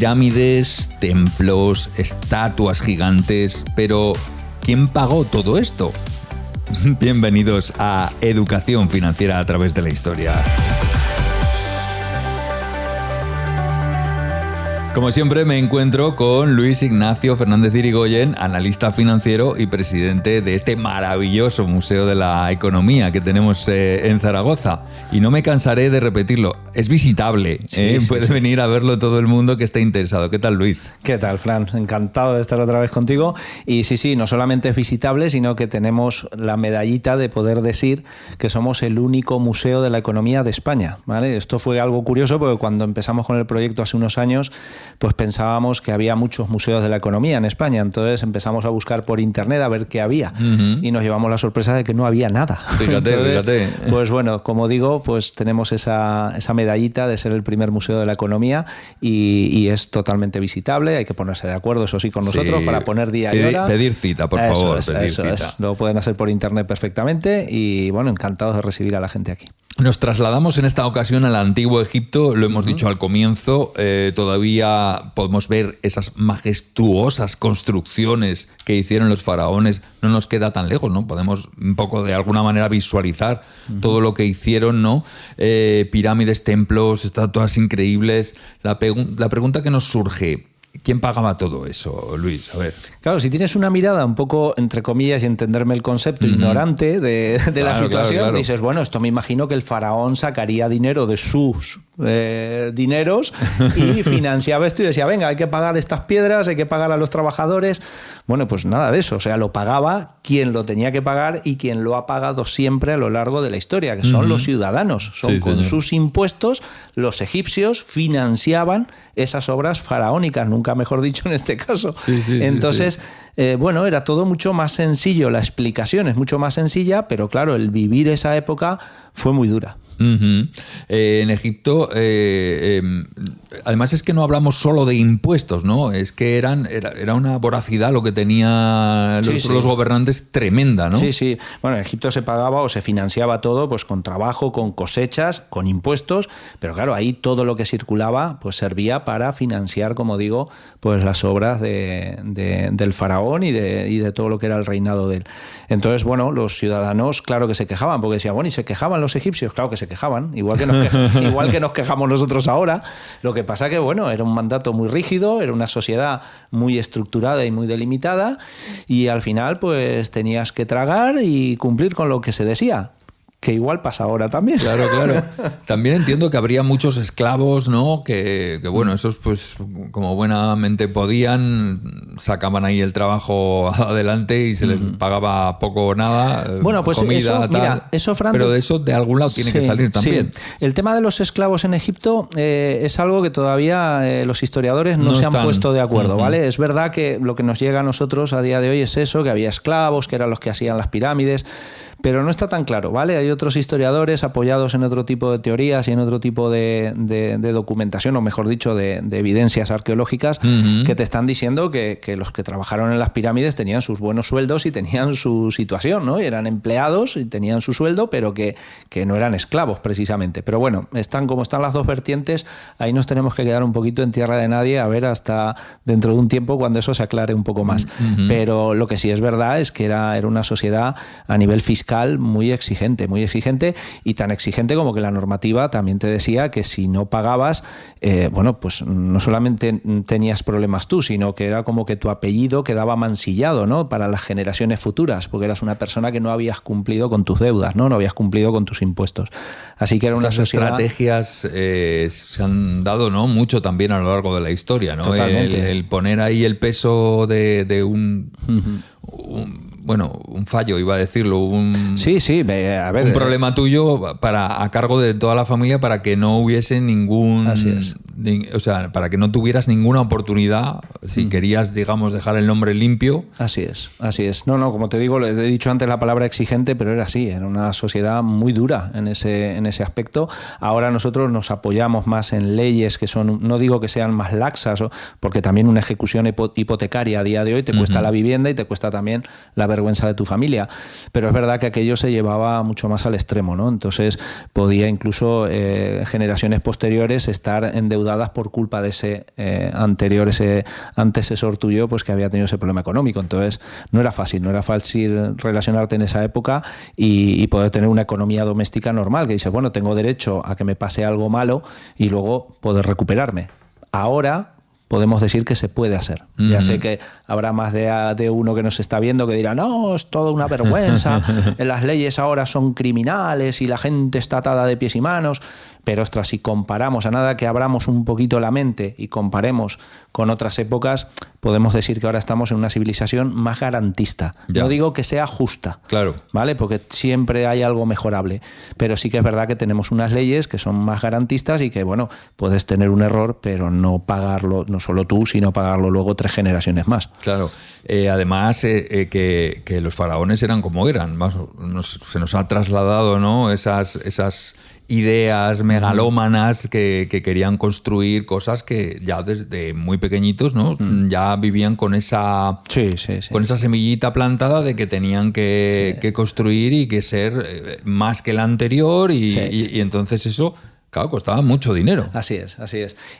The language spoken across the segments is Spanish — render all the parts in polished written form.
Pirámides, templos, estatuas gigantes, pero ¿quién pagó todo esto? Bienvenidos a Educación Financiera a través de la historia. Como siempre me encuentro con Luis Ignacio Fernández Irigoyen, analista financiero y presidente de este maravilloso Museo de la Economía que tenemos en Zaragoza. Y no me cansaré de repetirlo, es visitable, puede venir a verlo todo el mundo que esté interesado. ¿Qué tal, Luis? ¿Qué tal, Fran? Encantado de estar otra vez contigo. Y sí, no solamente es visitable, sino que tenemos la medallita de poder decir que somos el único museo de la economía de España, ¿vale? Esto fue algo curioso porque cuando empezamos con el proyecto hace unos años, pues pensábamos que había muchos museos de la economía en España. Entonces empezamos a buscar por internet a ver qué había. Y nos llevamos la sorpresa de que no había nada. Fíjate. Pues bueno, como digo, pues tenemos esa medallita de ser el primer museo de la economía y es totalmente visitable. Hay que ponerse de acuerdo, eso sí, con nosotros para poner día y hora. Pedir cita, por favor. Eso es. Lo pueden hacer por internet perfectamente y bueno, encantados de recibir a la gente aquí. Nos trasladamos en esta ocasión al Antiguo Egipto, lo hemos dicho al comienzo, todavía podemos ver esas majestuosas construcciones que hicieron los faraones, no nos queda tan lejos, ¿no? Podemos un poco de alguna manera visualizar todo lo que hicieron, ¿no? Pirámides, templos, estatuas increíbles. La pregunta que nos surge: ¿quién pagaba todo eso, Luis? A ver. Claro, si tienes una mirada un poco, entre comillas, y entenderme el concepto, ignorante de la situación, claro. Dices, bueno, esto me imagino que el faraón sacaría dinero de sus dineros y financiaba esto y decía, venga, hay que pagar estas piedras, hay que pagar a los trabajadores. Bueno, pues nada de eso. O sea, lo pagaba quien lo tenía que pagar y quien lo ha pagado siempre a lo largo de la historia, que son los ciudadanos. Son con sus impuestos, los egipcios financiaban esas obras faraónicas, nunca mejor dicho en este caso. Entonces, bueno, era todo mucho más sencillo, la explicación es mucho más sencilla, pero claro, el vivir esa época fue muy dura. En Egipto, además es que no hablamos solo de impuestos, ¿no? Es que era una voracidad lo que tenían los gobernantes tremenda, ¿no? Sí. Bueno, en Egipto se pagaba o se financiaba todo pues con trabajo, con cosechas, con impuestos, pero claro, ahí todo lo que circulaba pues servía para financiar, como digo, pues las obras del faraón y de todo lo que era el reinado de él. Entonces, bueno, los ciudadanos, claro que se quejaban, porque decían, bueno, ¿y se quejaban los egipcios? Claro que se quejaban, igual que nos quejamos nosotros ahora. Lo que pasa que, bueno, era un mandato muy rígido, era una sociedad muy estructurada y muy delimitada, y al final, pues tenías que tragar y cumplir con lo que se decía. Que igual pasa ahora también. Claro. También entiendo que habría muchos esclavos, ¿no? Que bueno, esos pues como buenamente podían, sacaban ahí el trabajo adelante y se les pagaba poco o nada, bueno, pues comida, eso, tal. Mira, eso, Fran, pero de eso de algún lado tiene que salir también. Sí. El tema de los esclavos en Egipto es algo que todavía los historiadores no se han puesto de acuerdo, ¿vale? Es verdad que lo que nos llega a nosotros a día de hoy es eso, que había esclavos, que eran los que hacían las pirámides, pero no está tan claro, ¿vale? Hay otros historiadores apoyados en otro tipo de teorías y en otro tipo de documentación, o mejor dicho, de evidencias arqueológicas, que te están diciendo que los que trabajaron en las pirámides tenían sus buenos sueldos y tenían su situación, ¿no? Y eran empleados y tenían su sueldo, pero que no eran esclavos precisamente. Pero bueno, están como están las dos vertientes, ahí nos tenemos que quedar un poquito en tierra de nadie a ver hasta dentro de un tiempo cuando eso se aclare un poco más. Pero lo que sí es verdad es que era una sociedad a nivel fiscal muy exigente y tan exigente como que la normativa también te decía que si no pagabas, bueno, pues no solamente tenías problemas tú, sino que era como que tu apellido quedaba mancillado, ¿no? Para las generaciones futuras, porque eras una persona que no habías cumplido con tus deudas, ¿no? No habías cumplido con tus impuestos. Así que era una sociedad... estrategias se han dado, ¿no? Mucho también a lo largo de la historia, ¿no? Totalmente. El poner ahí el peso de un fallo, iba a decirlo, un problema tuyo a cargo de toda la familia para que no hubiese para que no tuvieras ninguna oportunidad si querías, digamos, dejar el nombre limpio. Así es. No, como te digo, le he dicho antes la palabra exigente, pero era así, era una sociedad muy dura en ese aspecto. Ahora nosotros nos apoyamos más en leyes que son, no digo que sean más laxas, porque también una ejecución hipotecaria a día de hoy te cuesta la vivienda y te cuesta también la vergüenza de tu familia, pero es verdad que aquello se llevaba mucho más al extremo, ¿no? Entonces podía incluso generaciones posteriores estar endeudadas endeudadas por culpa de ese antecesor tuyo, pues que había tenido ese problema económico. Entonces no era fácil relacionarte en esa época y poder tener una economía doméstica normal, que dice, bueno, tengo derecho a que me pase algo malo y luego poder recuperarme. Ahora podemos decir que se puede hacer. Ya sé que habrá más de uno que nos está viendo que dirá, no, es toda una vergüenza, las leyes ahora son criminales y la gente está atada de pies y manos, pero ostras, si comparamos, a nada que abramos un poquito la mente y comparemos con otras épocas, podemos decir que ahora estamos en una civilización más garantista. Ya. No digo que sea justa, claro, ¿vale? Porque siempre hay algo mejorable, pero sí que es verdad que tenemos unas leyes que son más garantistas y que, bueno, puedes tener un error, pero no pagarlo, no solo tú, sino pagarlo luego 3 generaciones más. Claro. Además, que los faraones eran como eran. Se nos ha trasladado, ¿no? Esas ideas megalómanas que querían construir cosas que ya desde muy pequeñitos, ¿no? Ya vivían con esa con esa semillita plantada de que tenían que construir y que ser más que el anterior y entonces eso, claro, costaba mucho dinero. Así es.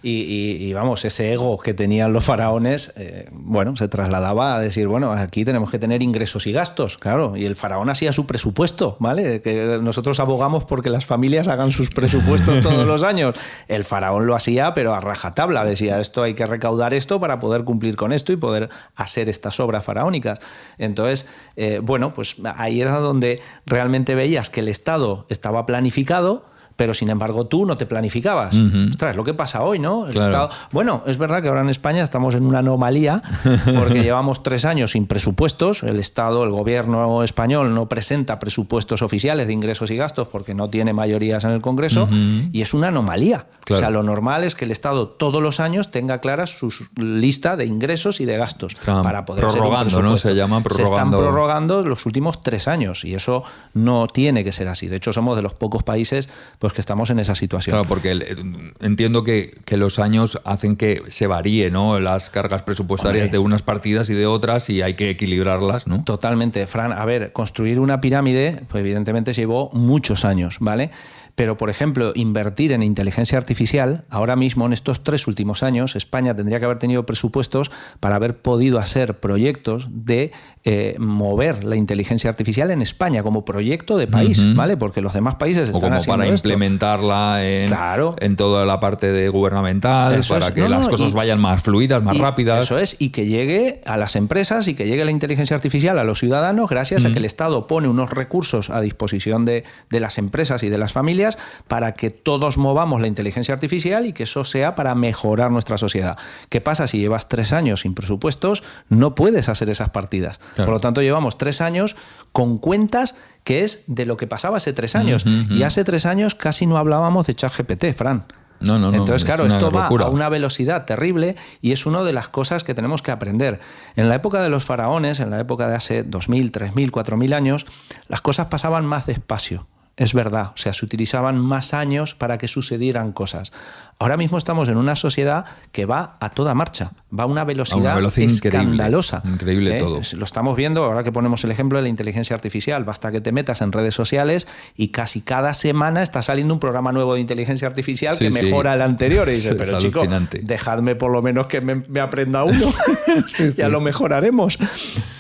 Y vamos, ese ego que tenían los faraones, bueno, se trasladaba a decir, bueno, aquí tenemos que tener ingresos y gastos, claro, y el faraón hacía su presupuesto, ¿vale? Que nosotros abogamos porque las familias hagan sus presupuestos todos los años. El faraón lo hacía, pero a rajatabla, decía, esto hay que recaudar esto para poder cumplir con esto y poder hacer estas obras faraónicas. Entonces, bueno, pues ahí era donde realmente veías que el Estado estaba planificado, pero sin embargo tú no te planificabas. Ostras, lo que pasa hoy, ¿no? El Estado... Bueno, es verdad que ahora en España estamos en una anomalía porque llevamos 3 años sin presupuestos. El Estado, el gobierno español no presenta presupuestos oficiales de ingresos y gastos porque no tiene mayorías en el Congreso y es una anomalía. Claro. O sea, lo normal es que el Estado todos los años tenga clara su lista de ingresos y de gastos para poder hacer un presupuesto. ¿No? Se llama prorrogando. Se están prorrogando los últimos 3 años y eso no tiene que ser así. De hecho, somos de los pocos países pues que estamos en esa situación. Claro, porque entiendo que los años hacen que se varíe, ¿no? Las cargas presupuestarias de unas partidas y de otras y hay que equilibrarlas, ¿no? Totalmente, Fran. A ver, construir una pirámide, pues evidentemente llevó muchos años, ¿vale? Pero, por ejemplo, invertir en inteligencia artificial, ahora mismo, en estos 3 últimos años, España tendría que haber tenido presupuestos para haber podido hacer proyectos de mover la inteligencia artificial en España como proyecto de país, ¿vale? Porque los demás países están haciendo para implementarla en toda la parte de gubernamental, eso para que las cosas vayan más fluidas, más rápidas. Eso es, y que llegue a las empresas y que llegue la inteligencia artificial a los ciudadanos gracias a que el Estado pone unos recursos a disposición de las empresas y de las familias para que todos movamos la inteligencia artificial y que eso sea para mejorar nuestra sociedad. ¿Qué pasa si llevas 3 años sin presupuestos? No puedes hacer esas partidas. Claro. Por lo tanto, llevamos 3 años con cuentas que es de lo que pasaba hace 3 años. Y hace 3 años casi no hablábamos de ChatGPT, Fran. No. Entonces, claro, esto va a una velocidad terrible y es una de las cosas que tenemos que aprender. En la época de los faraones, en la época de hace 2000, 3000, 4000 años, las cosas pasaban más despacio. Es verdad, o sea, se utilizaban más años para que sucedieran cosas. Ahora mismo estamos en una sociedad que va a toda marcha, va a una velocidad escandalosa. Increíble todo. Lo estamos viendo ahora que ponemos el ejemplo de la inteligencia artificial. Basta que te metas en redes sociales y casi cada semana está saliendo un programa nuevo de inteligencia artificial que mejora el anterior. Y dices, pero chico, dejadme por lo menos que me aprenda uno. Ya lo mejoraremos.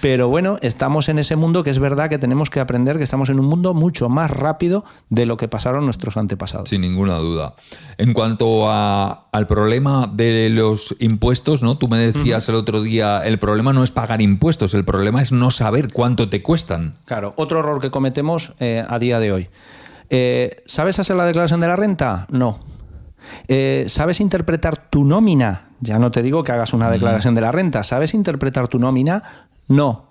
Pero bueno, estamos en ese mundo que es verdad que tenemos que aprender que estamos en un mundo mucho más rápido de lo que pasaron nuestros antepasados. Sin ninguna duda. En cuanto al problema de los impuestos, ¿no? Tú me decías el otro día, el problema no es pagar impuestos, el problema es no saber cuánto te cuestan. Claro, otro error que cometemos a día de hoy. ¿Sabes hacer la declaración de la renta? No. ¿Sabes interpretar tu nómina? Ya no te digo que hagas una declaración de la renta. ¿Sabes interpretar tu nómina? No.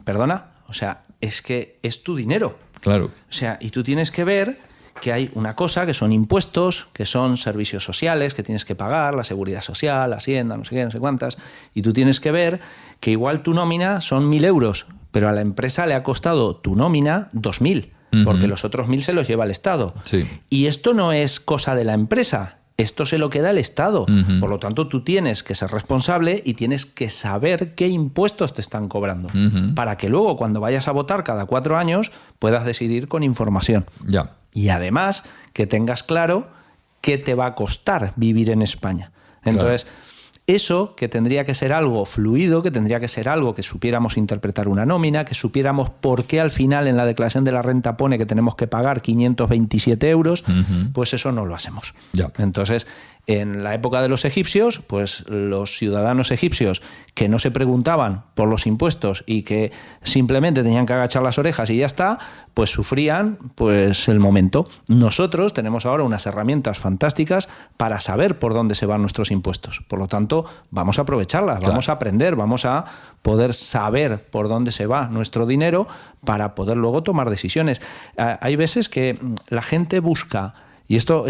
¿Perdona? O sea, es que es tu dinero. Claro. O sea, y tú tienes que ver que hay una cosa que son impuestos, que son servicios sociales que tienes que pagar, la seguridad social, la hacienda, no sé qué, no sé cuántas, y tú tienes que ver que igual tu nómina son 1.000 euros, pero a la empresa le ha costado tu nómina 2.000, porque los otros 1.000 se los lleva el Estado. Sí. Y esto no es cosa de la empresa, esto se lo queda el Estado. Por lo tanto, tú tienes que ser responsable y tienes que saber qué impuestos te están cobrando, para que luego, cuando vayas a votar cada 4 años, puedas decidir con información. Ya. Y además, que tengas claro qué te va a costar vivir en España. Entonces, eso que tendría que ser algo fluido, que tendría que ser algo que supiéramos interpretar una nómina, que supiéramos por qué al final en la declaración de la renta pone que tenemos que pagar 527 euros, pues eso no lo hacemos. Ya. Entonces, en la época de los egipcios, pues los ciudadanos egipcios que no se preguntaban por los impuestos y que simplemente tenían que agachar las orejas y ya está, pues sufrían pues el momento. Nosotros tenemos ahora unas herramientas fantásticas para saber por dónde se van nuestros impuestos. Por lo tanto, vamos a aprovecharlas, vamos a aprender, vamos a poder saber por dónde se va nuestro dinero para poder luego tomar decisiones. Hay veces que la gente busca... Y esto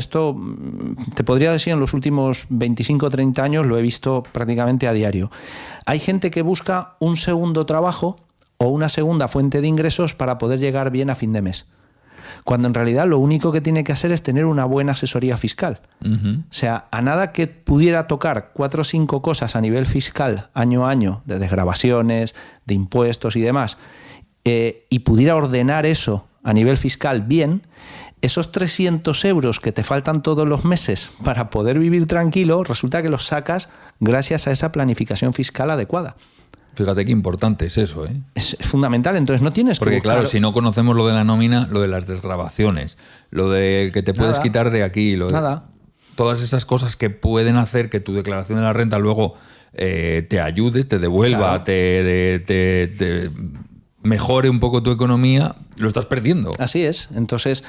te podría decir en los últimos 25 o 30 años lo he visto prácticamente a diario. Hay gente que busca un segundo trabajo o una segunda fuente de ingresos para poder llegar bien a fin de mes. Cuando en realidad lo único que tiene que hacer es tener una buena asesoría fiscal. O sea, a nada que pudiera tocar 4 o 5 cosas a nivel fiscal año a año, de desgravaciones, de impuestos y demás, y pudiera ordenar eso a nivel fiscal bien, esos 300 euros que te faltan todos los meses para poder vivir tranquilo, resulta que los sacas gracias a esa planificación fiscal adecuada. Fíjate qué importante es eso, ¿eh? Es fundamental, entonces no tienes que Porque buscar... claro, si no conocemos lo de la nómina, lo de las desgravaciones, lo de que te puedes quitar de aquí, todas esas cosas que pueden hacer que tu declaración de la renta luego te ayude, te devuelva, te mejore un poco tu economía, lo estás perdiendo. Así es. Entonces,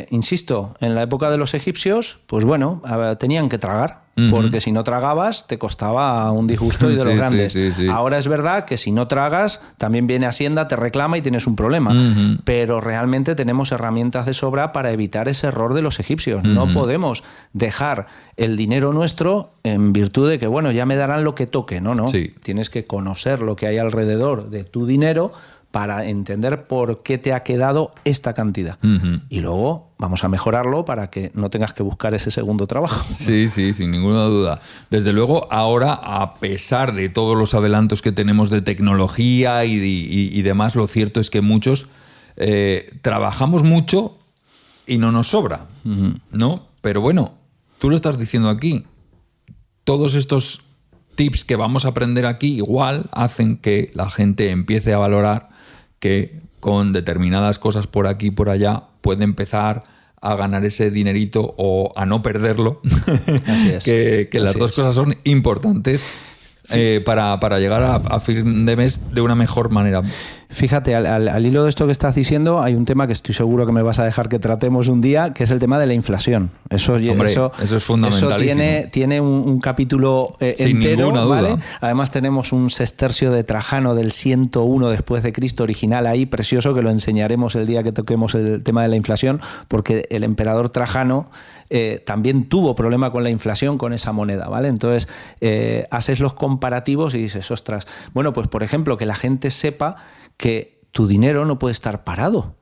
insisto, en la época de los egipcios, pues bueno, tenían que tragar, porque si no tragabas te costaba un disgusto y de los grandes. Sí. Ahora es verdad que si no tragas, también viene Hacienda, te reclama y tienes un problema. Pero realmente tenemos herramientas de sobra para evitar ese error de los egipcios. No podemos dejar el dinero nuestro en virtud de que, bueno, ya me darán lo que toque. No. Sí. Tienes que conocer lo que hay alrededor de tu dinero para entender por qué te ha quedado esta cantidad. Y luego vamos a mejorarlo para que no tengas que buscar ese segundo trabajo. Sí, sin ninguna duda. Desde luego, ahora, a pesar de todos los adelantos que tenemos de tecnología y demás, lo cierto es que muchos trabajamos mucho y no nos sobra, ¿no? Pero bueno, tú lo estás diciendo aquí. Todos estos tips que vamos a aprender aquí igual hacen que la gente empiece a valorar que con determinadas cosas por aquí y por allá puede empezar a ganar ese dinerito o a no perderlo. Así es. que las dos cosas son importantes para llegar a fin de mes de una mejor manera. Fíjate, al hilo de esto que estás diciendo, hay un tema que estoy seguro que me vas a dejar que tratemos un día, que es el tema de la inflación. Eso es fundamentalísimo. Eso tiene un capítulo Sin entero, ninguna duda. ¿vale? Además tenemos un sextercio de Trajano del 101 después de Cristo original ahí, precioso, que lo enseñaremos el día que toquemos el tema de la inflación, porque el emperador Trajano también tuvo problema con la inflación con esa moneda, ¿vale? Entonces, haces los comparativos y dices, ostras, bueno, pues por ejemplo, que la gente sepa que tu dinero no puede estar parado.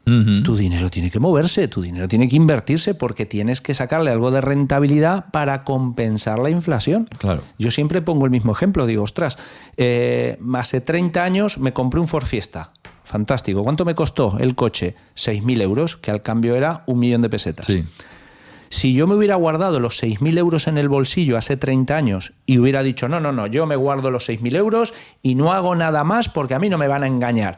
Tu dinero tiene que moverse, tu dinero tiene que invertirse porque tienes que sacarle algo de rentabilidad para compensar la inflación. Claro. Yo siempre pongo el mismo ejemplo, digo, ostras, hace 30 años me compré un Ford Fiesta. Fantástico. ¿Cuánto me costó el coche? 6.000 euros, que al cambio era 1.000.000 de pesetas. Sí. Si yo me hubiera guardado los 6.000 euros en el bolsillo hace 30 años y hubiera dicho, no, yo me guardo los 6.000 euros y no hago nada más porque a mí no me van a engañar.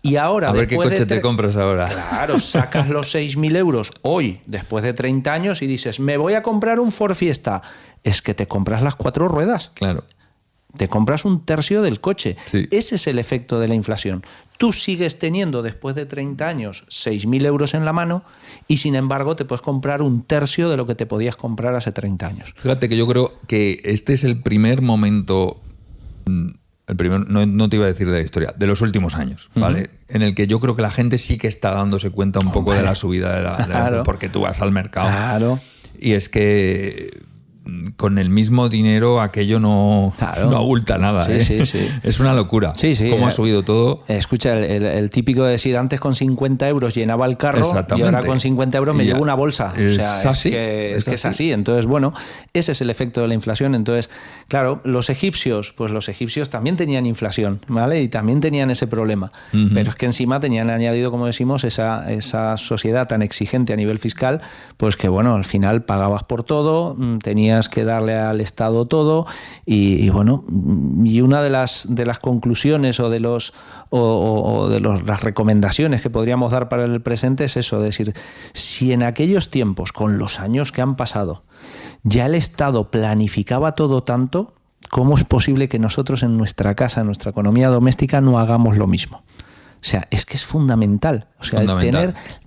Y ahora, a ver qué coche te compras ahora. Claro, sacas los 6.000 euros hoy, después de 30 años, y dices, me voy a comprar un Ford Fiesta. Es que te compras las 4 ruedas. Claro. Te compras un tercio del coche. Sí. Ese es el efecto de la inflación. Tú sigues teniendo, después de 30 años, 6.000 euros en la mano y, sin embargo, te puedes comprar un tercio de lo que te podías comprar hace 30 años. Fíjate que yo creo que este es el primer momento, no te iba a decir de la historia, de los últimos años, ¿vale? En el que yo creo que la gente sí que está dándose cuenta un poco de la subida de la Claro. porque tú vas al mercado. Claro. Y es que con el mismo dinero aquello no abulta nada. Sí. Es una locura. Sí. Cómo ha subido todo. Escucha, el típico de decir, antes con 50 euros llenaba el carro y ahora con 50 euros me llevo una bolsa. O sea, es así. Entonces, bueno, ese es el efecto de la inflación. Entonces, claro, los egipcios también tenían inflación, ¿vale? Y también tenían ese problema. Pero es que encima tenían añadido, como decimos, esa sociedad tan exigente a nivel fiscal, pues que, bueno, al final pagabas por todo, tenías que darle al Estado todo y bueno, y una de las conclusiones o de las recomendaciones que podríamos dar para el presente es eso, es decir, si en aquellos tiempos, con los años que han pasado, ya el Estado planificaba todo tanto, ¿cómo es posible que nosotros en nuestra casa, en nuestra economía doméstica, no hagamos lo mismo? O sea, es que es fundamental. O sea,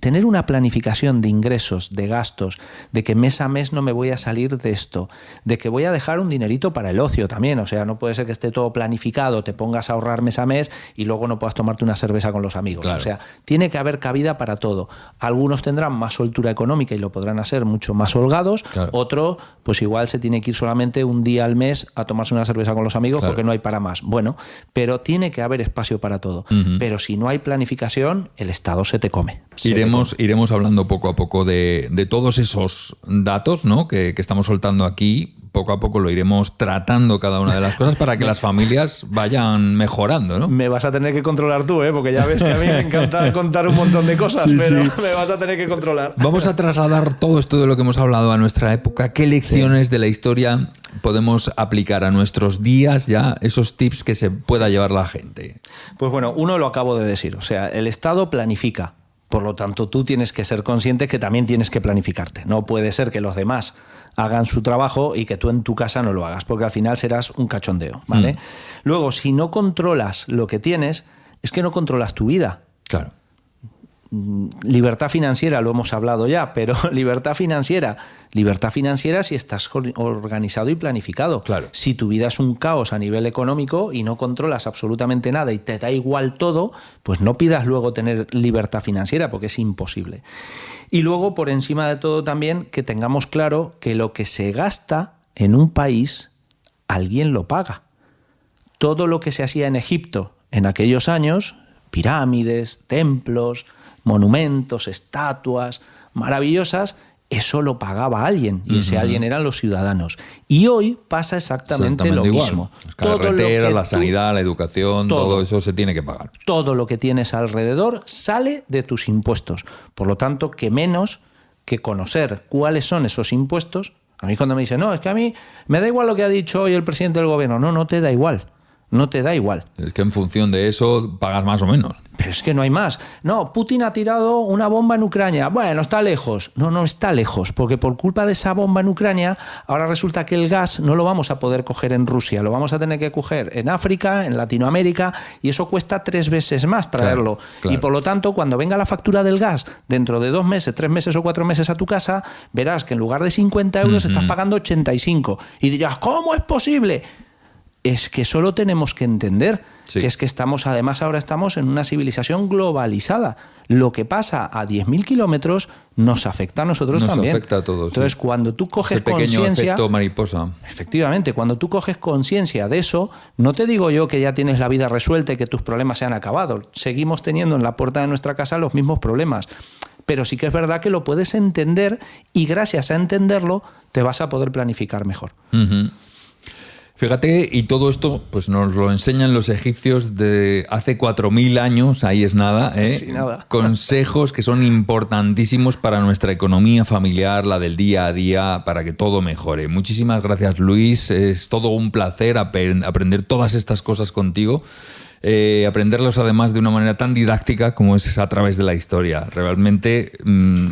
tener una planificación de ingresos, de gastos, de que mes a mes no me voy a salir de esto, de que voy a dejar un dinerito para el ocio también. O sea, no puede ser que esté todo planificado, te pongas a ahorrar mes a mes y luego no puedas tomarte una cerveza con los amigos. Claro. O sea, tiene que haber cabida para todo. Algunos tendrán más soltura económica y lo podrán hacer mucho más holgados. Claro. Otro, pues igual se tiene que ir solamente un día al mes a tomarse una cerveza con los amigos porque no hay para más. Bueno, pero tiene que haber espacio para todo. Pero si no hay planificación, el Estado se te come. Iremos hablando poco a poco de todos esos datos, ¿no? que estamos soltando aquí. Poco a poco lo iremos tratando cada una de las cosas para que las familias vayan mejorando, ¿no? Me vas a tener que controlar tú, porque ya ves que a mí me encanta contar un montón de cosas, pero me vas a tener que controlar. Vamos a trasladar todo esto de lo que hemos hablado a nuestra época. ¿Qué lecciones de la historia podemos aplicar a nuestros días ya? Esos tips que se pueda llevar la gente. Pues bueno, uno lo acabo de decir. O sea, el Estado planifica. Por lo tanto, tú tienes que ser consciente que también tienes que planificarte. No puede ser que los demás hagan su trabajo y que tú en tu casa no lo hagas, porque al final serás un cachondeo, ¿vale? Luego, si no controlas lo que tienes, es que no controlas tu vida. Claro. Libertad financiera, lo hemos hablado ya, pero libertad financiera si estás organizado y planificado. Claro. Si tu vida es un caos a nivel económico y no controlas absolutamente nada y te da igual todo, pues no pidas luego tener libertad financiera porque es imposible. Y luego, por encima de todo también, que tengamos claro que lo que se gasta en un país, alguien lo paga. Todo lo que se hacía en Egipto en aquellos años, pirámides, templos, monumentos, estatuas maravillosas, eso lo pagaba alguien y ese alguien eran los ciudadanos. Y hoy pasa exactamente lo mismo. Las carreteras, la sanidad, la educación, todo eso se tiene que pagar. Todo lo que tienes alrededor sale de tus impuestos. Por lo tanto, que menos que conocer cuáles son esos impuestos. A mí cuando me dicen, no, es que a mí me da igual lo que ha dicho hoy el presidente del gobierno. No te da igual. No te da igual. Es que en función de eso pagas más o menos. Pero es que no hay más. No, Putin ha tirado una bomba en Ucrania. Bueno, está lejos. No está lejos, porque por culpa de esa bomba en Ucrania, ahora resulta que el gas no lo vamos a poder coger en Rusia, lo vamos a tener que coger en África, en Latinoamérica, y eso cuesta 3 veces más traerlo. Claro. Y por lo tanto, cuando venga la factura del gas dentro de 2 meses, 3 meses o 4 meses a tu casa, verás que en lugar de 50 euros estás pagando 85. Y dirás, ¿cómo es posible? Es que solo tenemos que entender que es que ahora estamos en una civilización globalizada. Lo que pasa a 10.000 kilómetros nos afecta a nosotros también. Nos afecta a todos. Entonces, cuando tú coges conciencia... pequeño efecto mariposa. Efectivamente, cuando tú coges conciencia de eso, no te digo yo que ya tienes la vida resuelta y que tus problemas se han acabado. Seguimos teniendo en la puerta de nuestra casa los mismos problemas. Pero sí que es verdad que lo puedes entender y gracias a entenderlo te vas a poder planificar mejor. Fíjate, y todo esto pues nos lo enseñan los egipcios de hace 4.000 años, ahí es nada, Sí, nada. Consejos que son importantísimos para nuestra economía familiar, la del día a día, para que todo mejore. Muchísimas gracias, Luis, es todo un placer aprender todas estas cosas contigo. Aprenderlos además de una manera tan didáctica como es a través de la historia. Realmente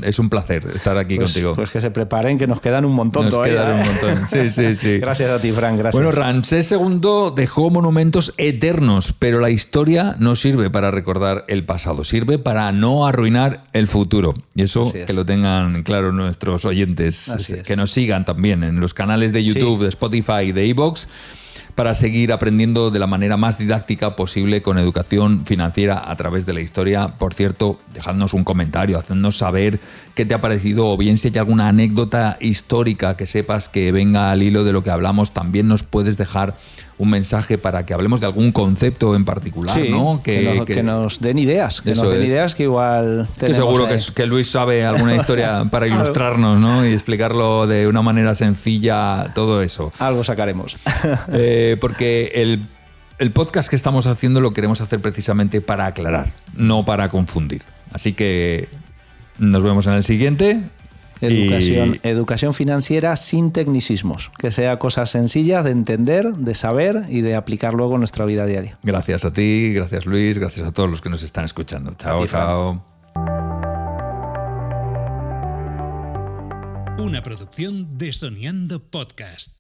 es un placer estar aquí contigo. Pues que se preparen, que nos quedan un montón todavía. Un montón. Sí. Gracias a ti, Fran, gracias. Bueno, Ramsés II dejó monumentos eternos, pero la historia no sirve para recordar el pasado, sirve para no arruinar el futuro. Y eso que lo tengan claro nuestros oyentes, que nos sigan también en los canales de YouTube, de Spotify, de iVoox, para seguir aprendiendo de la manera más didáctica posible con educación financiera a través de la historia. Por cierto, dejadnos un comentario, hacednos saber qué te ha parecido, o bien si hay alguna anécdota histórica que sepas que venga al hilo de lo que hablamos, también nos puedes dejar un mensaje para que hablemos de algún concepto en particular, sí, ¿no? Que nos den ideas, que igual tenemos. Seguro que Luis sabe alguna historia para ilustrarnos, ¿no? Y explicarlo de una manera sencilla, todo eso. Algo sacaremos. Porque el podcast que estamos haciendo lo queremos hacer precisamente para aclarar, no para confundir. Así que nos vemos en el siguiente. Educación financiera sin tecnicismos, que sea cosas sencillas de entender, de saber y de aplicar luego en nuestra vida diaria. Gracias a ti, gracias Luis, gracias a todos los que nos están escuchando. Chao, chao. Una producción de Soñando Podcast.